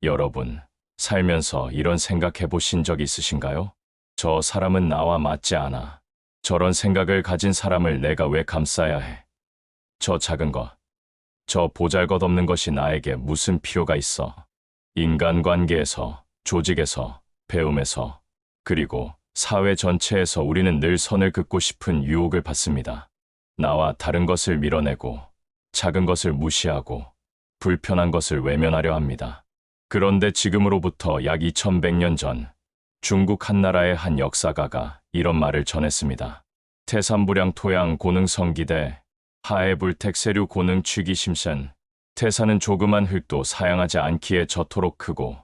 여러분, 살면서 이런 생각해 보신 적 있으신가요? 저 사람은 나와 맞지 않아. 저런 생각을 가진 사람을 내가 왜 감싸야 해? 저 작은 것, 저 보잘것없는 것이 나에게 무슨 필요가 있어? 인간관계에서, 조직에서, 배움에서, 그리고 사회 전체에서 우리는 늘 선을 긋고 싶은 유혹을 받습니다. 나와 다른 것을 밀어내고, 작은 것을 무시하고, 불편한 것을 외면하려 합니다. 그런데 지금으로부터 약 2100년 전, 중국 한나라의 한 역사가가 이런 말을 전했습니다. 태산부량 토양 고능 성기대, 하해불택 세류 고능 취기심센. 태산은 조그만 흙도 사양하지 않기에 저토록 크고,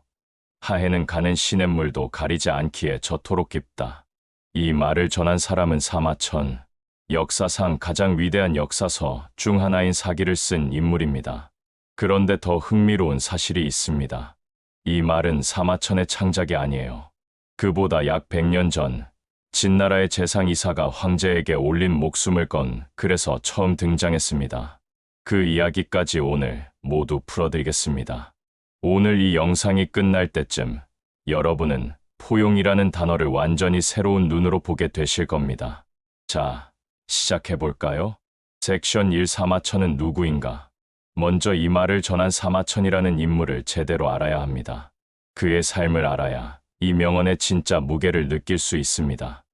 하해는 가는 시냇물도 가리지 않기에 저토록 깊다. 이 말을 전한 사람은 사마천, 역사상 가장 위대한 역사서 중 하나인 사기를 쓴 인물입니다. 그런데 더 흥미로운 사실이 있습니다. 이 말은 사마천의 창작이 아니에요. 그보다 약 100년 전, 진나라의 재상이사가 황제에게 올린 목숨을 건 글에서 처음 등장했습니다. 그 이야기까지 오늘 모두 풀어드리겠습니다. 오늘 이 영상이 끝날 때쯤 여러분은 포용이라는 단어를 완전히 새로운 눈으로 보게 되실 겁니다. 자, 시작해볼까요? 섹션 1 사마천은 누구인가? 먼저 이 말을 전한 사마천이라는 인물을 제대로 알아야 합니다. 그의 삶을 알아야 이 명언의 진짜 무게를 느낄 수 있습니다.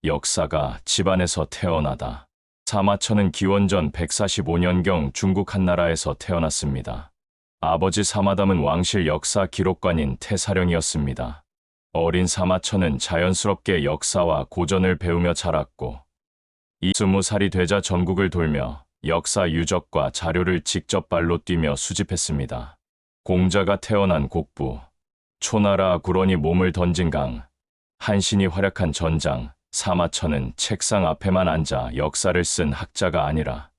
역사가 집안에서 태어나다. 사마천은 기원전 145년경 중국 한나라에서 태어났습니다. 아버지 사마담은 왕실 역사 기록관인 태사령이었습니다. 어린 사마천은 자연스럽게 역사와 고전을 배우며 자랐고 20살이 되자 전국을 돌며 역사 유적과 자료를 직접 발로 뛰며 수집했습니다. 공자가 태어난 곡부, 초나라 구런이 몸을 던진 강, 한신이 활약한 전장, 사마천은 책상 앞에만 앉아 역사를 쓴 학자가 아니라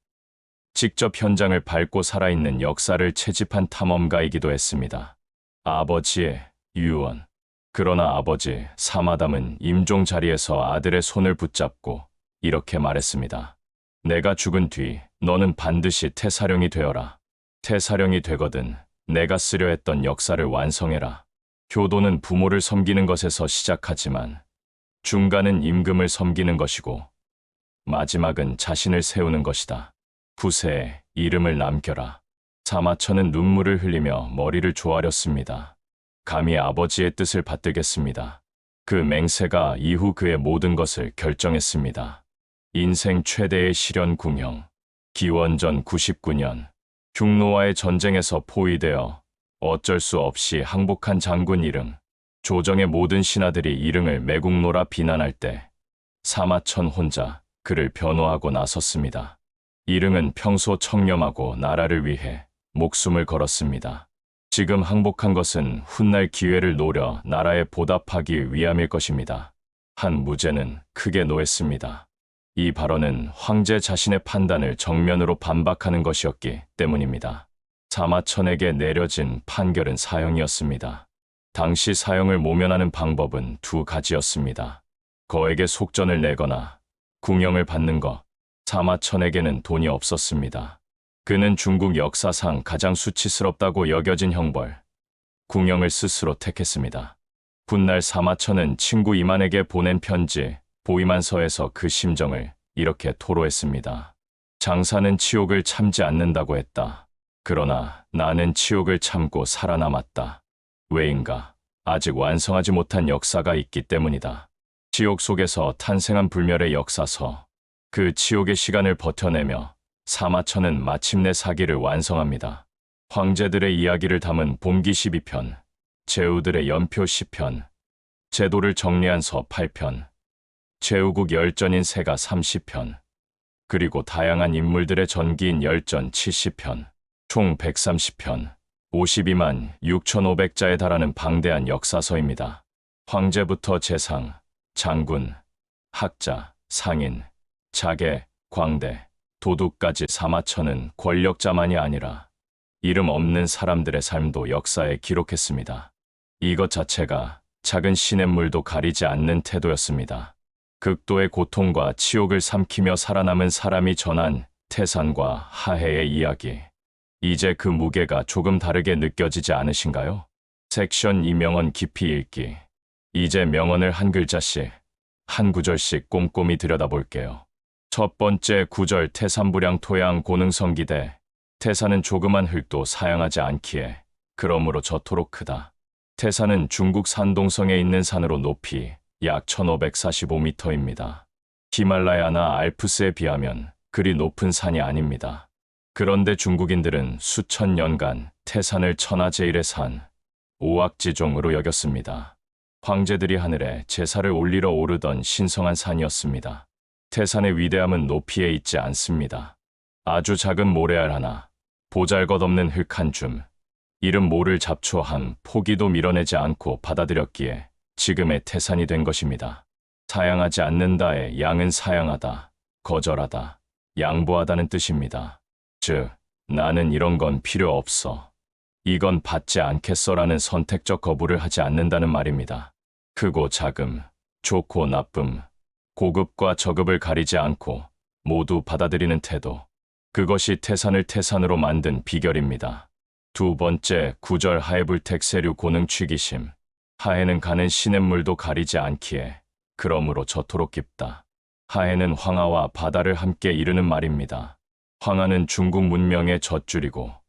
직접 현장을 밟고 살아있는 역사를 채집한 탐험가이기도 했습니다. 아버지의 유언. 그러나 아버지 사마담은 임종 자리에서 아들의 손을 붙잡고 이렇게 말했습니다. 내가 죽은 뒤 너는 반드시 태사령이 되어라. 태사령이 되거든 내가 쓰려 했던 역사를 완성해라. 효도는 부모를 섬기는 것에서 시작하지만 중간은 임금을 섬기는 것이고 마지막은 자신을 세우는 것이다. 후세에 이름을 남겨라. 사마천은 눈물을 흘리며 머리를 조아렸습니다. 감히 아버지의 뜻을 받들겠습니다. 그 맹세가 이후 그의 모든 것을 결정했습니다. 인생 최대의 시련 궁형. 기원전 99년 흉노와의 전쟁에서 포위되어 어쩔 수 없이 항복한 장군 이릉. 조정의 모든 신하들이 이릉을 매국노라 비난할 때 사마천 혼자 그를 변호하고 나섰습니다. 이릉은 평소 청렴하고 나라를 위해 목숨을 걸었습니다. 지금 항복한 것은 훗날 기회를 노려 나라에 보답하기 위함일 것입니다. 한 무죄는 크게 노했습니다. 이 발언은 황제 자신의 판단을 정면으로 반박하는 것이었기 때문입니다. 사마천에게 내려진 판결은 사형이었습니다. 당시 사형을 모면하는 방법은 두 가지였습니다. 거액의 속전을 내거나 궁형을 받는 것. 사마천에게는 돈이 없었습니다. 그는 중국 역사상 가장 수치스럽다고 여겨진 형벌, 궁형을 스스로 택했습니다. 훗날 사마천은 친구 이만에게 보낸 편지, 보이만서에서 그 심정을 이렇게 토로했습니다. 장사는 치욕을 참지 않는다고 했다. 그러나 나는 치욕을 참고 살아남았다. 왜인가? 아직 완성하지 못한 역사가 있기 때문이다. 치욕 속에서 탄생한 불멸의 역사서. 그 치욕의 시간을 버텨내며 사마천은 마침내 사기를 완성합니다. 황제들의 이야기를 담은 봄기 12편, 제후들의 연표 10편, 제도를 정리한 서 8편, 제후국 열전인 세가 30편, 그리고 다양한 인물들의 전기인 열전 70편, 총 130편, 52만 6,500자에 달하는 방대한 역사서입니다. 황제부터 재상, 장군, 학자, 상인, 자계, 광대, 도둑까지 사마천은 권력자만이 아니라 이름 없는 사람들의 삶도 역사에 기록했습니다. 이것 자체가 작은 시냇물도 가리지 않는 태도였습니다. 극도의 고통과 치욕을 삼키며 살아남은 사람이 전한 태산과 하해의 이야기. 이제 그 무게가 조금 다르게 느껴지지 않으신가요? 섹션 2 명언 깊이 읽기. 이제 명언을 한 글자씩, 한 구절씩 꼼꼼히 들여다볼게요. 첫 번째 구절 태산부량 토양 고능성기대. 태산은 조그만 흙도 사양하지 않기에 그러므로 저토록 크다. 태산은 중국 산동성에 있는 산으로 높이 약 1545m입니다. 히말라야나 알프스에 비하면 그리 높은 산이 아닙니다. 그런데 중국인들은 수천 년간 태산을 천하제일의 산, 오악지종으로 여겼습니다. 황제들이 하늘에 제사를 올리러 오르던 신성한 산이었습니다. 태산의 위대함은 높이에 있지 않습니다. 아주 작은 모래알 하나, 보잘것없는 흙 한 줌, 이름 모를 잡초 한 포기도 밀어내지 않고 받아들였기에 지금의 태산이 된 것입니다. 사양하지 않는다의 양은 사양하다, 거절하다, 양보하다는 뜻입니다. 즉, 나는 이런 건 필요 없어. 이건 받지 않겠어라는 선택적 거부를 하지 않는다는 말입니다. 크고 작음, 좋고 나쁨, 고급과 저급을 가리지 않고 모두 받아들이는 태도. 그것이 태산을 태산으로 만든 비결입니다. 두 번째, 구절 하해불택 세류 고능 취기심. 하해는 가는 시냇물도 가리지 않기에 그러므로 저토록 깊다. 하해는 황하와 바다를 함께 이루는 말입니다. 황하는 중국 문명의 젖줄이고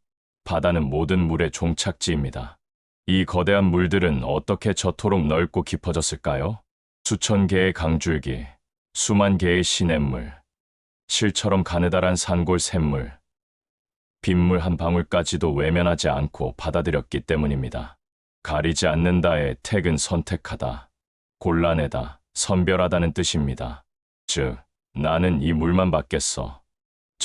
바다는 모든 물의 종착지입니다. 이 거대한 물들은 어떻게 저토록 넓고 깊어졌을까요? 수천 개의 강줄기, 수만 개의 시냇물, 실처럼 가느다란 산골 샘물, 빗물 한 방울까지도 외면하지 않고 받아들였기 때문입니다. 가리지 않는다의 택은 선택하다, 곤란하다, 선별하다는 뜻입니다. 즉, 나는 이 물만 받겠어.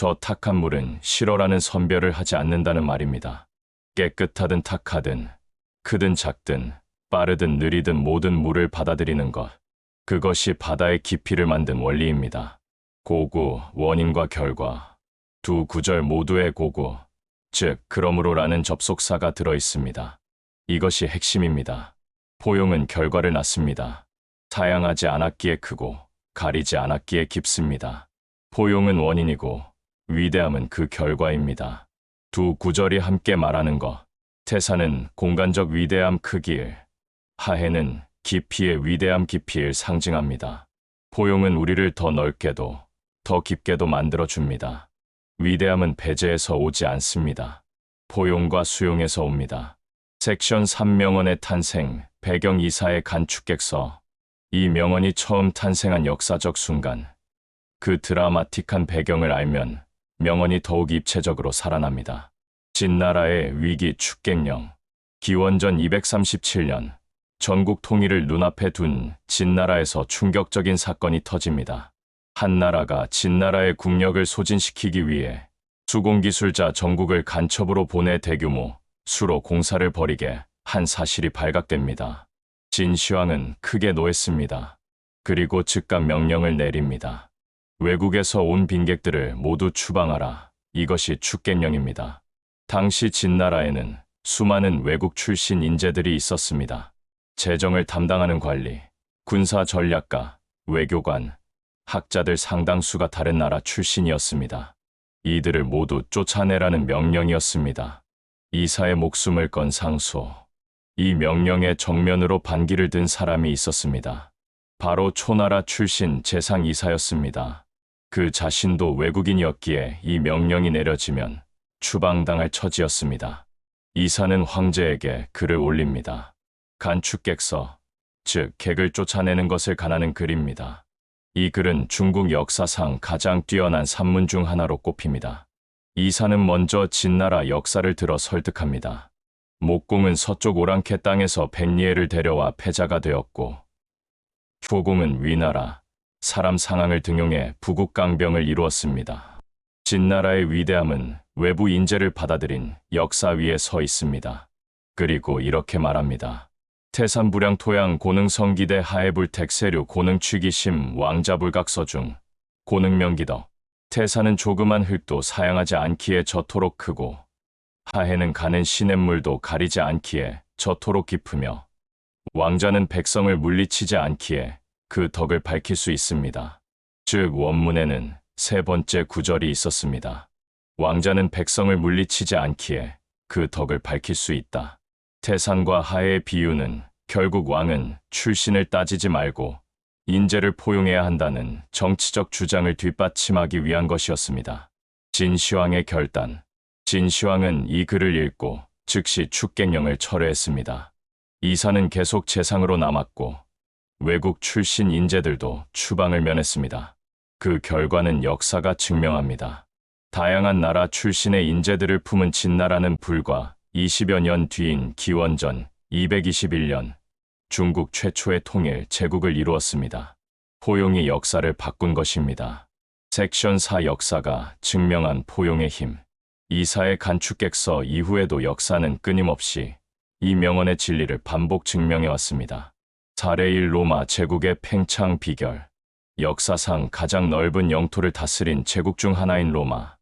저 탁한 물은 싫어라는 선별을 하지 않는다는 말입니다. 깨끗하든 탁하든, 크든 작든, 빠르든 느리든 모든 물을 받아들이는 것. 그것이 바다의 깊이를 만든 원리입니다. 고구, 원인과 결과. 두 구절 모두의 고구, 즉 그러므로라는 접속사가 들어있습니다. 이것이 핵심입니다. 포용은 결과를 낳습니다. 사양하지 않았기에 크고 가리지 않았기에 깊습니다. 포용은 원인이고 위대함은 그 결과입니다. 두 구절이 함께 말하는 것. 태산은 공간적 위대함 크기를, 하해는 깊이의 위대함 깊이를 상징합니다. 포용은 우리를 더 넓게도 더 깊게도 만들어줍니다. 위대함은 배제에서 오지 않습니다. 포용과 수용에서 옵니다. 섹션 3명언의 탄생, 배경 이사의 간축객서. 이 명언이 처음 탄생한 역사적 순간, 그 드라마틱한 배경을 알면 명언이 더욱 입체적으로 살아납니다. 진나라의 위기 축객령. 기원전 237년, 전국 통일을 눈앞에 둔 진나라에서 충격적인 사건이 터집니다. 한 나라가 진나라의 국력을 소진시키기 위해 수공기술자 전국을 간첩으로 보내 대규모 수로 공사를 벌이게 한 사실이 발각됩니다. 진시황은 크게 노했습니다. 그리고 즉각 명령을 내립니다. 외국에서 온 빈객들을 모두 추방하라. 이것이 축객령입니다. 당시 진나라에는 수많은 외국 출신 인재들이 있었습니다. 재정을 담당하는 관리, 군사 전략가, 외교관, 학자들 상당수가 다른 나라 출신이었습니다. 이들을 모두 쫓아내라는 명령이었습니다. 이사의 목숨을 건 상소. 이 명령에 정면으로 반기를 든 사람이 있었습니다. 바로 초나라 출신 재상 이사였습니다. 그 자신도 외국인이었기에 이 명령이 내려지면 추방당할 처지였습니다. 이사는 황제에게 글을 올립니다. 간축객서, 즉 객을 쫓아내는 것을 가나는 글입니다. 이 글은 중국 역사상 가장 뛰어난 산문 중 하나로 꼽힙니다. 이사는 먼저 진나라 역사를 들어 설득합니다. 목공은 서쪽 오랑캐 땅에서 백리해를 데려와 패자가 되었고, 효공은 위나라, 사람 상황을 등용해 부국강병을 이루었습니다. 진나라의 위대함은 외부 인재를 받아들인 역사 위에 서 있습니다. 그리고 이렇게 말합니다. 태산부량 토양 고능성기대 하해불택 세류 고능취기심 왕자불각서중 고능명기더. 태산은 조그만 흙도 사양하지 않기에 저토록 크고 하해는 가는 시냇물도 가리지 않기에 저토록 깊으며 왕자는 백성을 물리치지 않기에 그 덕을 밝힐 수 있습니다. 즉 원문에는 세 번째 구절이 있었습니다. 왕자는 백성을 물리치지 않기에 그 덕을 밝힐 수 있다. 태산과 하의 비유는 결국 왕은 출신을 따지지 말고 인재를 포용해야 한다는 정치적 주장을 뒷받침하기 위한 것이었습니다. 진시황의 결단. 진시황은 이 글을 읽고 즉시 축객령을 철회했습니다. 이사는 계속 재상으로 남았고 외국 출신 인재들도 추방을 면했습니다. 그 결과는 역사가 증명합니다. 다양한 나라 출신의 인재들을 품은 진나라는 불과 20여 년 뒤인 기원전 221년 중국 최초의 통일 제국을 이루었습니다. 포용이 역사를 바꾼 것입니다. 섹션 4 역사가 증명한 포용의 힘. 이사의 간축객서 이후에도 역사는 끊임없이 이 명언의 진리를 반복 증명해왔습니다. 사례 1 로마 제국의 팽창 비결. 역사상 가장 넓은 영토를 다스린 제국 중 하나인 로마.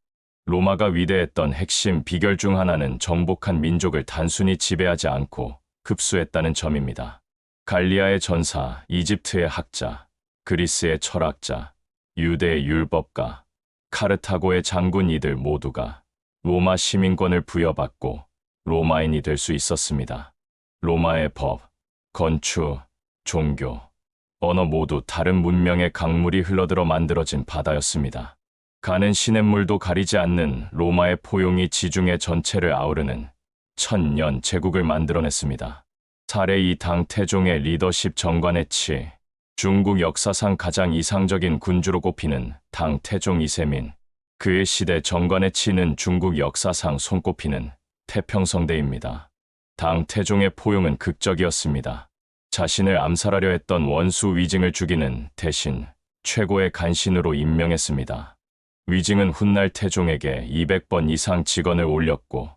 로마가 위대했던 핵심 비결 중 하나는 정복한 민족을 단순히 지배하지 않고 흡수했다는 점입니다. 갈리아의 전사, 이집트의 학자, 그리스의 철학자, 유대의 율법가, 카르타고의 장군 이들 모두가 로마 시민권을 부여받고 로마인이 될 수 있었습니다. 로마의 법, 건축, 종교, 언어 모두 다른 문명의 강물이 흘러들어 만들어진 바다였습니다. 가는 시냇물도 가리지 않는 로마의 포용이 지중해 전체를 아우르는 천년 제국을 만들어냈습니다. 사례 2 당태종의 리더십 정관의 치. 중국 역사상 가장 이상적인 군주로 꼽히는 당태종 이세민. 그의 시대 정관의 치는 중국 역사상 손꼽히는 태평성대입니다. 당태종의 포용은 극적이었습니다. 자신을 암살하려 했던 원수 위징을 죽이는 대신 최고의 간신으로 임명했습니다. 위징은 훗날 태종에게 200번 이상 직언을 올렸고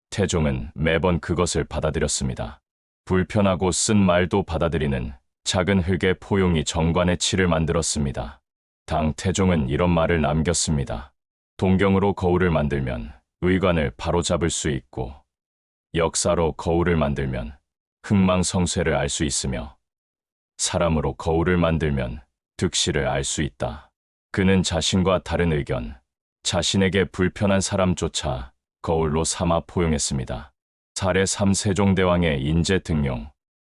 태종은 매번 그것을 받아들였습니다. 불편하고 쓴 말도 받아들이는 작은 흙의 포용이 정관의 치를 만들었습니다. 당태종은 이런 말을 남겼습니다. 동경으로 거울을 만들면 의관을 바로잡을 수 있고 역사로 거울을 만들면 흥망성쇠를 알 수 있으며 사람으로 거울을 만들면 득실을 알 수 있다. 그는 자신과 다른 의견, 자신에게 불편한 사람조차 거울로 삼아 포용했습니다. 사례 3 세종대왕의 인재 등용.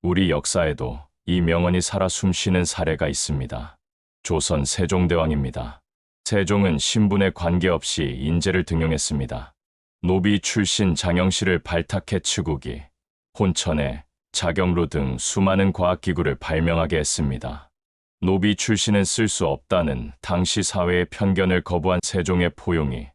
우리 역사에도 이 명언이 살아 숨쉬는 사례가 있습니다. 조선 세종대왕입니다. 세종은 신분에 관계없이 인재를 등용했습니다. 노비 출신 장영실을 발탁해 치국이, 혼천에, 자경루 등 수많은 과학기구를 발명하게 했습니다. 노비 출신은 쓸 수 없다는 당시 사회의 편견을 거부한 세종의 포용이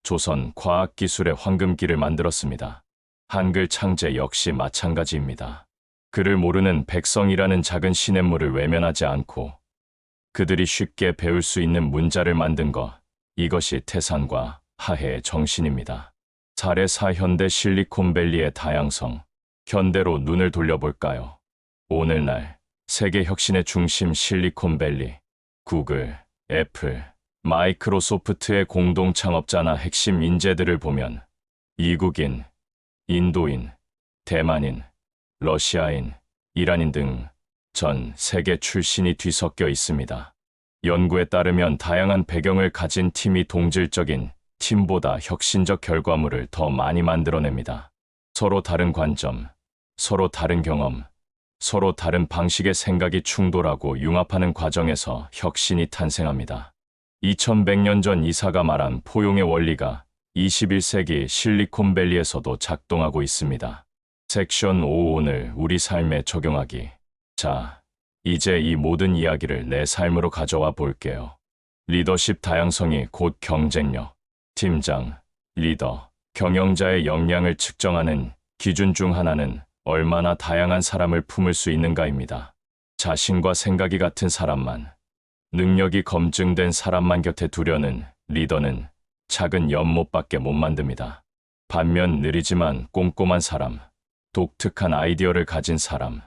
조선 과학기술의 황금기를 만들었습니다. 한글 창제 역시 마찬가지입니다. 글을 모르는 백성이라는 작은 시냇물을 외면하지 않고 그들이 쉽게 배울 수 있는 문자를 만든 것, 이것이 태산과 하해의 정신입니다. 사례 4 현대 실리콘밸리의 다양성. 현대로 눈을 돌려볼까요? 오늘날 세계 혁신의 중심 실리콘밸리, 구글, 애플, 마이크로소프트의 공동 창업자나 핵심 인재들을 보면 이국인, 인도인, 대만인, 러시아인, 이란인 등 전 세계 출신이 뒤섞여 있습니다. 연구에 따르면 다양한 배경을 가진 팀이 동질적인 팀보다 혁신적 결과물을 더 많이 만들어냅니다. 서로 다른 관점, 서로 다른 경험, 서로 다른 방식의 생각이 충돌하고 융합하는 과정에서 혁신이 탄생합니다. 2100년 전 이사가 말한 포용의 원리가 21세기 실리콘밸리에서도 작동하고 있습니다. 섹션 5 오늘 우리 삶에 적용하기. 자, 이제 이 모든 이야기를 내 삶으로 가져와 볼게요. 리더십 다양성이 곧 경쟁력. 팀장, 리더, 경영자의 역량을 측정하는 기준 중 하나는 얼마나 다양한 사람을 품을 수 있는가입니다. 자신과 생각이 같은 사람만, 능력이 검증된 사람만 곁에 두려는 리더는 작은 연못밖에 못 만듭니다. 반면 느리지만 꼼꼼한 사람, 독특한 아이디어를 가진 사람,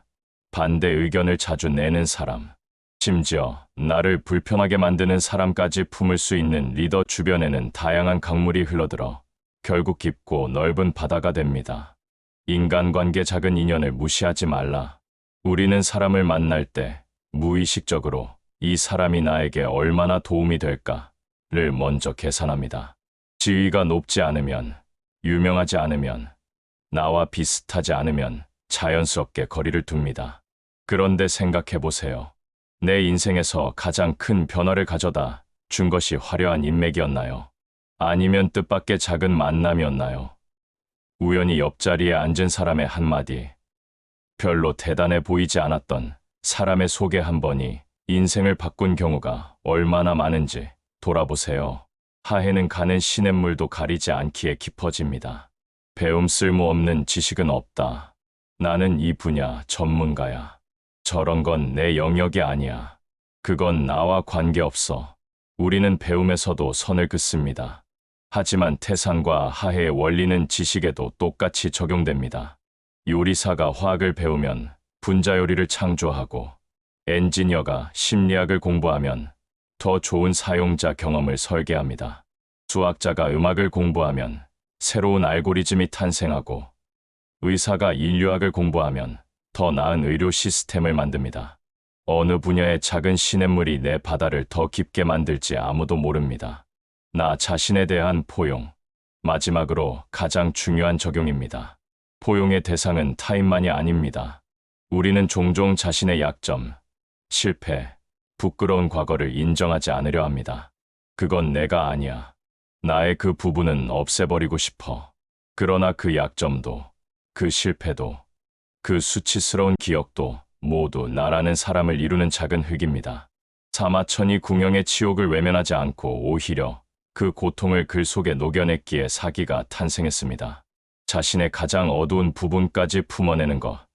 반대 의견을 자주 내는 사람, 심지어 나를 불편하게 만드는 사람까지 품을 수 있는 리더 주변에는 다양한 강물이 흘러들어 결국 깊고 넓은 바다가 됩니다. 인간관계 작은 인연을 무시하지 말라. 우리는 사람을 만날 때 무의식적으로 이 사람이 나에게 얼마나 도움이 될까를 먼저 계산합니다. 지위가 높지 않으면, 유명하지 않으면, 나와 비슷하지 않으면 자연스럽게 거리를 둡니다. 그런데 생각해 보세요. 내 인생에서 가장 큰 변화를 가져다 준 것이 화려한 인맥이었나요? 아니면 뜻밖의 작은 만남이었나요? 우연히 옆자리에 앉은 사람의 한마디, 별로 대단해 보이지 않았던 사람의 소개 한 번이 인생을 바꾼 경우가 얼마나 많은지 돌아보세요. 하해는 가는 시냇물도 가리지 않기에 깊어집니다. 배움 쓸모없는 지식은 없다. 나는 이 분야 전문가야. 저런 건 내 영역이 아니야. 그건 나와 관계없어. 우리는 배움에서도 선을 긋습니다. 하지만 태산과 하해의 원리는 지식에도 똑같이 적용됩니다. 요리사가 화학을 배우면 분자요리를 창조하고, 엔지니어가 심리학을 공부하면 더 좋은 사용자 경험을 설계합니다. 수학자가 음악을 공부하면 새로운 알고리즘이 탄생하고, 의사가 인류학을 공부하면 더 나은 의료 시스템을 만듭니다. 어느 분야의 작은 시냇물이 내 바다를 더 깊게 만들지 아무도 모릅니다. 나 자신에 대한 포용. 마지막으로 가장 중요한 적용입니다. 포용의 대상은 타인만이 아닙니다. 우리는 종종 자신의 약점, 실패, 부끄러운 과거를 인정하지 않으려 합니다. 그건 내가 아니야. 나의 그 부분은 없애버리고 싶어. 그러나 그 약점도, 그 실패도, 그 수치스러운 기억도 모두 나라는 사람을 이루는 작은 흙입니다. 사마천이 궁영의 치욕을 외면하지 않고 오히려 그 고통을 글 속에 녹여냈기에 사기가 탄생했습니다. 자신의 가장 어두운 부분까지 품어내는 것.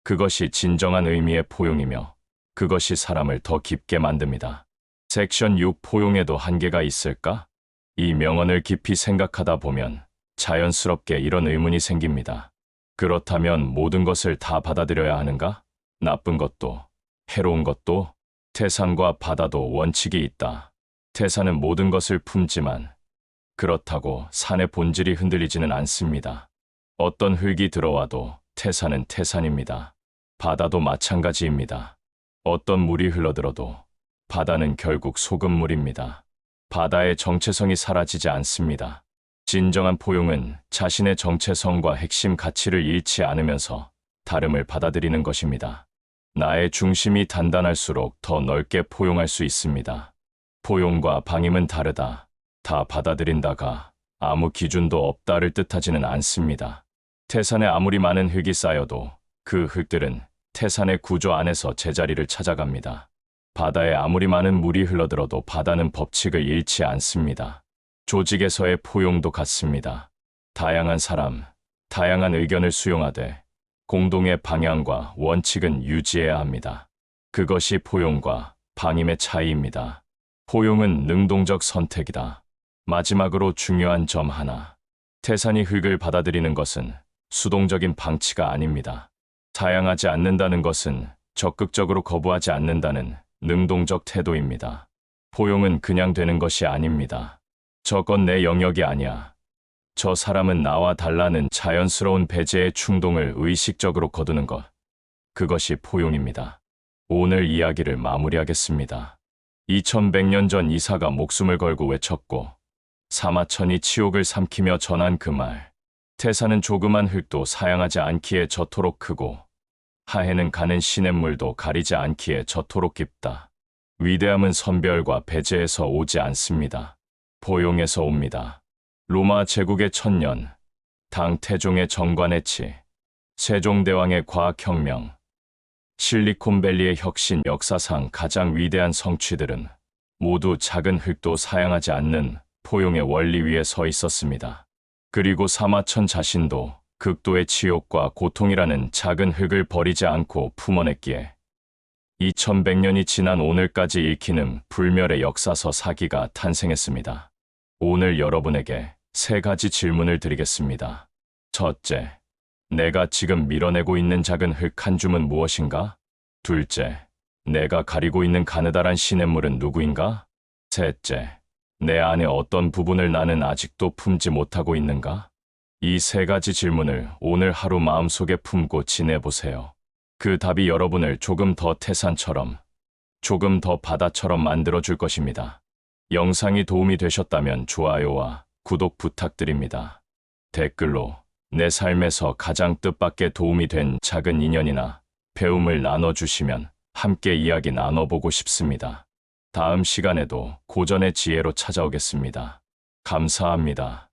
그것이 진정한 의미의 포용이며 그것이 사람을 더 깊게 만듭니다. 섹션 6 포용에도 한계가 있을까? 이 명언을 깊이 생각하다 보면 자연스럽게 이런 의문이 생깁니다. 그렇다면 모든 것을 다 받아들여야 하는가? 나쁜 것도, 해로운 것도, 태산과 바다도 원칙이 있다. 태산은 모든 것을 품지만 그렇다고 산의 본질이 흔들리지는 않습니다. 어떤 흙이 들어와도 태산은 태산입니다. 바다도 마찬가지입니다. 어떤 물이 흘러들어도 바다는 결국 소금물입니다. 바다의 정체성이 사라지지 않습니다. 진정한 포용은 자신의 정체성과 핵심 가치를 잃지 않으면서 다름을 받아들이는 것입니다. 나의 중심이 단단할수록 더 넓게 포용할 수 있습니다. 포용과 방임은 다르다. 다 받아들인다가 아무 기준도 없다를 뜻하지는 않습니다. 태산에 아무리 많은 흙이 쌓여도 그 흙들은 태산의 구조 안에서 제자리를 찾아갑니다. 바다에 아무리 많은 물이 흘러들어도 바다는 법칙을 잃지 않습니다. 조직에서의 포용도 같습니다. 다양한 사람, 다양한 의견을 수용하되 공동의 방향과 원칙은 유지해야 합니다. 그것이 포용과 방임의 차이입니다. 포용은 능동적 선택이다. 마지막으로 중요한 점 하나. 태산이 흙을 받아들이는 것은 수동적인 방치가 아닙니다. 사양하지 않는다는 것은 적극적으로 거부하지 않는다는 능동적 태도입니다. 포용은 그냥 되는 것이 아닙니다. 저건 내 영역이 아니야. 저 사람은 나와 달라는 자연스러운 배제의 충동을 의식적으로 거두는 것. 그것이 포용입니다. 오늘 이야기를 마무리하겠습니다. 2100년 전 이사가 목숨을 걸고 외쳤고 사마천이 치욕을 삼키며 전한 그 말. 태산은 조그만 흙도 사양하지 않기에 저토록 크고 하해는 가는 시냇물도 가리지 않기에 저토록 깊다. 위대함은 선별과 배제에서 오지 않습니다. 포용에서 옵니다. 로마 제국의 천년, 당 태종의 정관해치, 세종대왕의 과학혁명, 실리콘밸리의 혁신 역사상 가장 위대한 성취들은 모두 작은 흙도 사양하지 않는 포용의 원리 위에 서 있었습니다. 그리고 사마천 자신도 극도의 치욕과 고통이라는 작은 흙을 버리지 않고 품어냈기에 2100년이 지난 오늘까지 읽히는 불멸의 역사서 사기가 탄생했습니다. 오늘 여러분에게 3가지 질문을 드리겠습니다. 첫째, 내가 지금 밀어내고 있는 작은 흙 한 줌은 무엇인가? 둘째, 내가 가리고 있는 가느다란 시냇물은 누구인가? 셋째, 내 안에 어떤 부분을 나는 아직도 품지 못하고 있는가? 이 3가지 질문을 오늘 하루 마음속에 품고 지내보세요. 그 답이 여러분을 조금 더 태산처럼, 조금 더 바다처럼 만들어줄 것입니다. 영상이 도움이 되셨다면 좋아요와 구독 부탁드립니다. 댓글로 내 삶에서 가장 뜻밖의 도움이 된 작은 인연이나 배움을 나눠주시면 함께 이야기 나눠보고 싶습니다. 다음 시간에도 고전의 지혜로 찾아오겠습니다. 감사합니다.